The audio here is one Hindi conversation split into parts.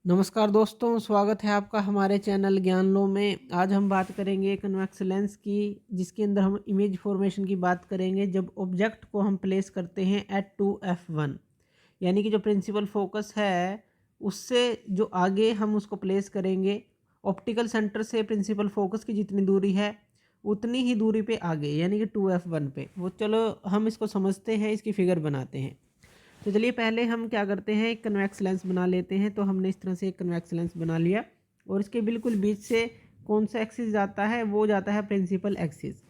नमस्कार दोस्तों, स्वागत है आपका हमारे चैनल ज्ञान लो में। आज हम बात करेंगे कन्वेक्स लेंस की, जिसके अंदर हम इमेज फॉर्मेशन की बात करेंगे जब ऑब्जेक्ट को हम प्लेस करते हैं एट 2f1, यानी कि जो प्रिंसिपल फोकस है उससे जो आगे हम उसको प्लेस करेंगे। ऑप्टिकल सेंटर से प्रिंसिपल फोकस की जितनी दूरी है उतनी ही दूरी पे आगे, यानी कि 2f1 पे। वो चलो हम इसको समझते हैं, इसकी फिगर बनाते हैं। तो चलिए पहले हम क्या करते हैं, एक कन्वेक्स लेंस बना लेते हैं। तो हमने इस तरह से एक कन्वेक्स लेंस बना लिया और इसके बिल्कुल बीच से कौन सा एक्सिस जाता है, वो जाता है प्रिंसिपल एक्सिस।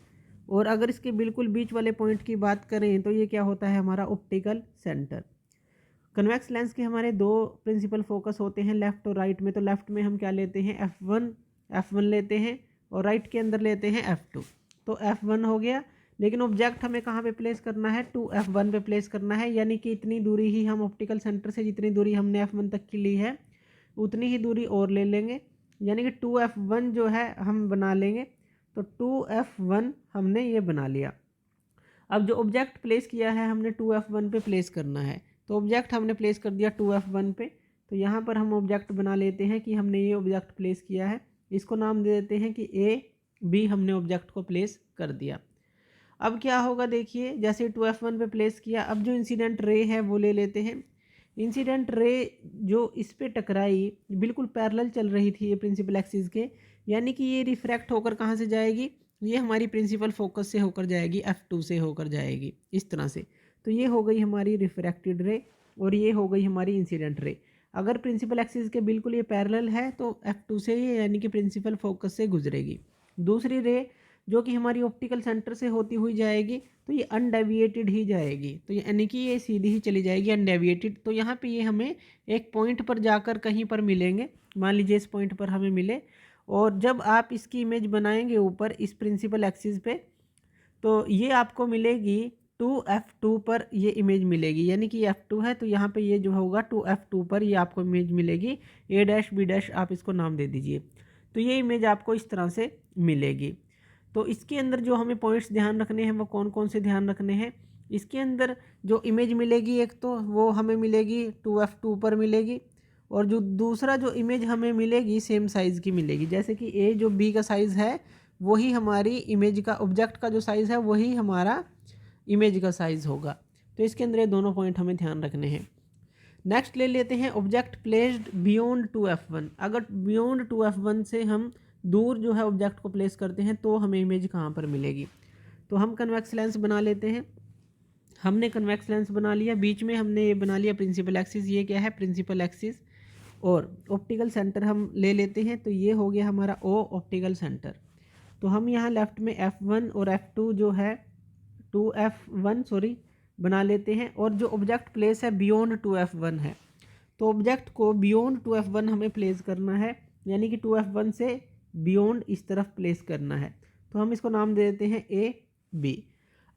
और अगर इसके बिल्कुल बीच वाले पॉइंट की बात करें तो ये क्या होता है, हमारा ऑप्टिकल सेंटर। कन्वेक्स लेंस के हमारे दो प्रिंसिपल फोकस होते हैं, लेफ्ट और राइट में। तो लेफ्ट में हम क्या लेते हैं, एफ वन लेते हैं, और राइट के अंदर लेते हैं F2। तो F1 हो गया, लेकिन ऑब्जेक्ट हमें कहाँ पे प्लेस करना है, 2f1 पे प्लेस करना है। यानी कि इतनी दूरी ही हम ऑप्टिकल सेंटर से, जितनी दूरी हमने F1 तक की ली है उतनी ही दूरी और ले लेंगे, यानी कि 2f1 जो है हम बना लेंगे। तो 2f1 हमने ये बना लिया। अब जो ऑब्जेक्ट प्लेस किया है हमने 2f1 पे प्लेस करना है। तो ऑब्जेक्ट हमने प्लेस कर दिया 2f1 पे। तो यहाँ पर हम ऑब्जेक्ट बना लेते हैं कि हमने ये ऑब्जेक्ट प्लेस किया है। इसको नाम दे देते हैं कि A B, हमने ऑब्जेक्ट को प्लेस कर दिया। अब क्या होगा, देखिए जैसे 2f1 पे प्लेस किया, अब जो इंसिडेंट रे है वो ले लेते हैं। इंसिडेंट रे जो इस पे टकराई, बिल्कुल पैरेलल चल रही थी ये प्रिंसिपल एक्सिस के, यानी कि ये रिफ्रैक्ट होकर कहाँ से जाएगी, ये हमारी प्रिंसिपल फोकस से होकर जाएगी, F2 से होकर जाएगी इस तरह से। तो ये हो गई हमारी रिफ्रैक्टेड रे और ये हो गई हमारी इंसिडेंट रे। अगर प्रिंसिपल एक्सिस के बिल्कुल ये पैरेलल है तो F2 से ये, यानी कि प्रिंसिपल फोकस से गुजरेगी। दूसरी रे जो कि हमारी ऑप्टिकल सेंटर से होती हुई जाएगी, तो ये अनडेविएटेड ही जाएगी। तो यानी कि ये सीधी ही चली जाएगी अनडेविएटेड। तो यहाँ पे ये हमें एक पॉइंट पर जाकर कहीं पर मिलेंगे, मान लीजिए इस पॉइंट पर हमें मिले। और जब आप इसकी इमेज बनाएंगे ऊपर इस प्रिंसिपल एक्सिस पे, तो ये आपको मिलेगी 2f2 पर ये इमेज मिलेगी। यानी कि F2 है तो यहाँ पे ये जो होगा 2f2 पर ये आपको इमेज मिलेगी। A', B' आप इसको नाम दे दीजिए। तो ये इमेज आपको इस तरह से मिलेगी। तो इसके अंदर जो हमें पॉइंट्स ध्यान रखने हैं वो कौन कौन से ध्यान रखने हैं, इसके अंदर जो इमेज मिलेगी एक तो वो हमें मिलेगी 2f2 पर मिलेगी। और जो दूसरा जो इमेज हमें मिलेगी सेम साइज़ की मिलेगी, जैसे कि A जो B का साइज़ है वही हमारी इमेज का, ऑब्जेक्ट का जो साइज़ है वही हमारा इमेज का साइज़ होगा। तो इसके अंदर ये दोनों पॉइंट हमें ध्यान रखने हैं। नेक्स्ट ले लेते हैं ऑब्जेक्ट प्लेस्ड बियॉन्ड 2f1। अगर बियॉन्ड 2f1 से हम दूर जो है ऑब्जेक्ट को प्लेस करते हैं तो हमें इमेज कहाँ पर मिलेगी। तो हम कन्वेक्स लेंस बना लेते हैं। हमने कन्वेक्स लेंस बना लिया, बीच में हमने ये बना लिया प्रिंसिपल एक्सिस। ये क्या है, प्रिंसिपल एक्सिस। और ऑप्टिकल सेंटर हम ले लेते हैं, तो ये हो गया हमारा O ऑप्टिकल सेंटर। तो हम यहाँ लेफ्ट में F1 और F2 जो है 2f1 सॉरी बना लेते हैं। और जो ऑब्जेक्ट प्लेस है बियॉन्ड 2f1 है, तो ऑब्जेक्ट को बियॉन्ड 2f1 हमें प्लेस करना है, यानी कि 2f1 से बियॉन्ड इस तरफ प्लेस करना है। तो हम इसको नाम दे देते हैं A B।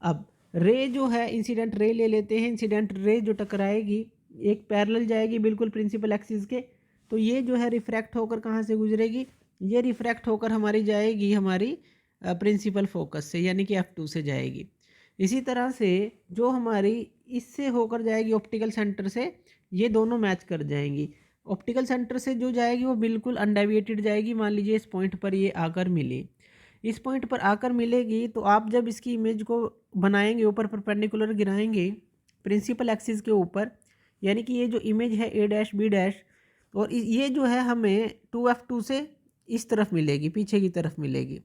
अब रे जो है इंसिडेंट रे ले लेते हैं। इंसिडेंट रे जो टकराएगी एक पैरेलल जाएगी बिल्कुल प्रिंसिपल एक्सिस के, तो ये जो है रिफ्रैक्ट होकर कहाँ से गुजरेगी, ये रिफ्रैक्ट होकर हमारी जाएगी हमारी प्रिंसिपल फोकस से, यानी कि F2 से जाएगी। इसी तरह से जो हमारी इससे होकर जाएगी ऑप्टिकल सेंटर से, ये दोनों मैच कर जाएंगी। ऑप्टिकल सेंटर से जो जाएगी वो बिल्कुल अनडेविएटेड जाएगी। मान लीजिए इस पॉइंट पर ये आकर मिली, इस पॉइंट पर आकर मिलेगी, तो आप जब इसकी इमेज को बनाएंगे ऊपर परपेंडिकुलर गिराएंगे प्रिंसिपल एक्सिस के ऊपर, यानी कि ये जो इमेज है A', B', और ये जो है हमें 2f2 से इस तरफ मिलेगी, पीछे की तरफ मिलेगी।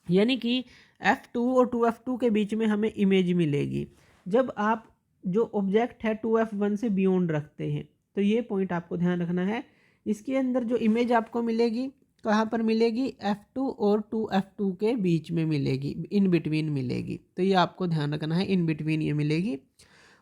यानी कि F2 और 2f2 के बीच में हमें इमेज मिलेगी जब आप जो ऑब्जेक्ट है 2f1 से बियॉन्ड रखते हैं। तो ये पॉइंट आपको ध्यान रखना है। इसके अंदर जो इमेज आपको मिलेगी कहाँ पर मिलेगी, F2 और 2f2 के बीच में मिलेगी, इन बिटवीन मिलेगी। तो ये आपको ध्यान रखना है, इन बिटवीन ये मिलेगी।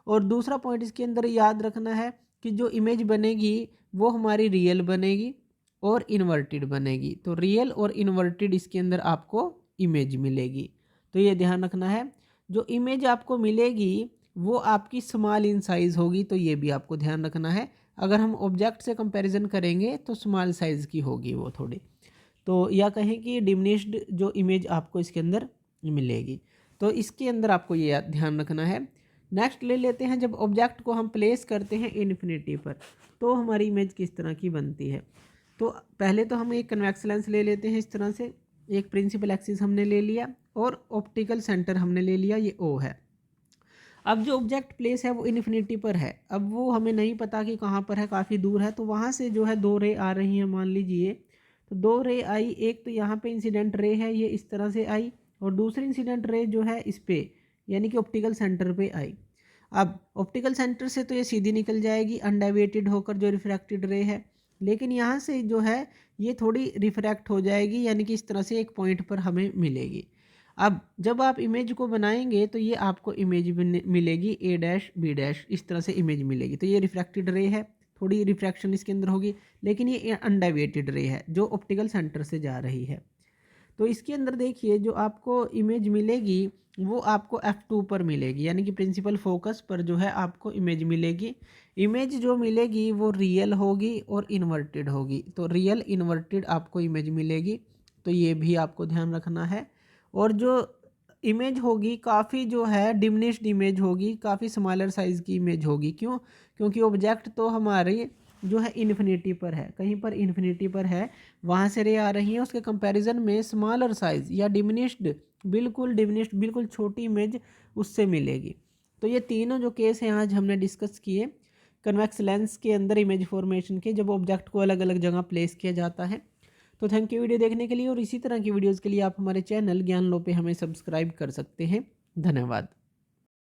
और दूसरा पॉइंट इसके अंदर याद रखना है कि जो इमेज बनेगी वो हमारी रियल बनेगी और इन्वर्टेड बनेगी। तो रियल और इन्वर्टेड इसके अंदर आपको इमेज मिलेगी। तो ये ध्यान रखना है, जो इमेज आपको मिलेगी वो आपकी स्मॉल इन साइज़ होगी। तो ये भी आपको ध्यान रखना है, अगर हम ऑब्जेक्ट से कंपैरिजन करेंगे तो स्मॉल साइज़ की होगी वो थोड़ी। तो या कहें कि डिमिनिश्ड जो इमेज आपको इसके अंदर मिलेगी। तो इसके अंदर आपको ये ध्यान रखना है नेक्स्ट ले लेते हैं, जब ऑब्जेक्ट को हम प्लेस करते हैं इन्फिनिटी पर तो हमारी इमेज किस तरह की बनती है। तो पहले तो हम एक कन्वेक्स लेंस ले लेते हैं इस तरह से, एक प्रिंसिपल एक्सिस हमने ले लिया और ऑप्टिकल सेंटर हमने ले लिया, ये ओ है। अब जो ऑब्जेक्ट प्लेस है वो इन्फिनिटी पर है, अब वो हमें नहीं पता कि कहाँ पर है, काफ़ी दूर है, तो वहाँ से जो है दो रे आ रही हैं मान लीजिए। तो दो रे आई, एक तो यहाँ पे इंसिडेंट रे है ये इस तरह से आई, और दूसरी इंसिडेंट रे जो है इस पे यानी कि ऑप्टिकल सेंटर पे आई। अब ऑप्टिकल सेंटर से तो ये सीधी निकल जाएगी अनडेविएटेड होकर जो रिफ्रैक्टेड रे है, लेकिन यहाँ से जो है ये थोड़ी रिफ्रैक्ट हो जाएगी, यानी कि इस तरह से एक पॉइंट पर हमें मिलेगी। अब जब आप इमेज को बनाएंगे तो ये आपको इमेज मिलेगी ए डैश बी डैश, इस तरह से इमेज मिलेगी। तो ये रिफ्रैक्टेड रे है, थोड़ी रिफ्रैक्शन इसके अंदर होगी, लेकिन ये अनडेविएटेड रे है जो ऑप्टिकल सेंटर से जा रही है। तो इसके अंदर देखिए जो आपको इमेज मिलेगी वो आपको F2 पर मिलेगी, यानी कि प्रिंसिपल फोकस पर जो है आपको इमेज मिलेगी। इमेज जो मिलेगी वो रियल होगी और इन्वर्टेड होगी, तो रियल इन्वर्टेड आपको इमेज मिलेगी, तो ये भी आपको ध्यान रखना है। और जो इमेज होगी काफ़ी जो है डिमिनिश्ड इमेज होगी, काफ़ी स्मॉलर साइज़ की इमेज होगी। क्यों? क्योंकि ऑब्जेक्ट तो हमारी जो है इन्फिनिटी पर है, कहीं पर इन्फिनिटी पर है, वहाँ से रे आ रही है, उसके कंपैरिजन में स्मॉलर साइज़ या डिमिनिश्ड, बिल्कुल छोटी इमेज उससे मिलेगी। तो ये तीनों जो केस हैं आज हमने डिस्कस किए कन्वेक्स लेंस के अंदर इमेज फॉर्मेशन के, जब ऑब्जेक्ट को अलग अलग जगह प्लेस किया जाता है। तो थैंक यू वीडियो देखने के लिए, और इसी तरह की वीडियोज़ के लिए आप हमारे चैनल ज्ञान लो पे हमें सब्सक्राइब कर सकते हैं। धन्यवाद।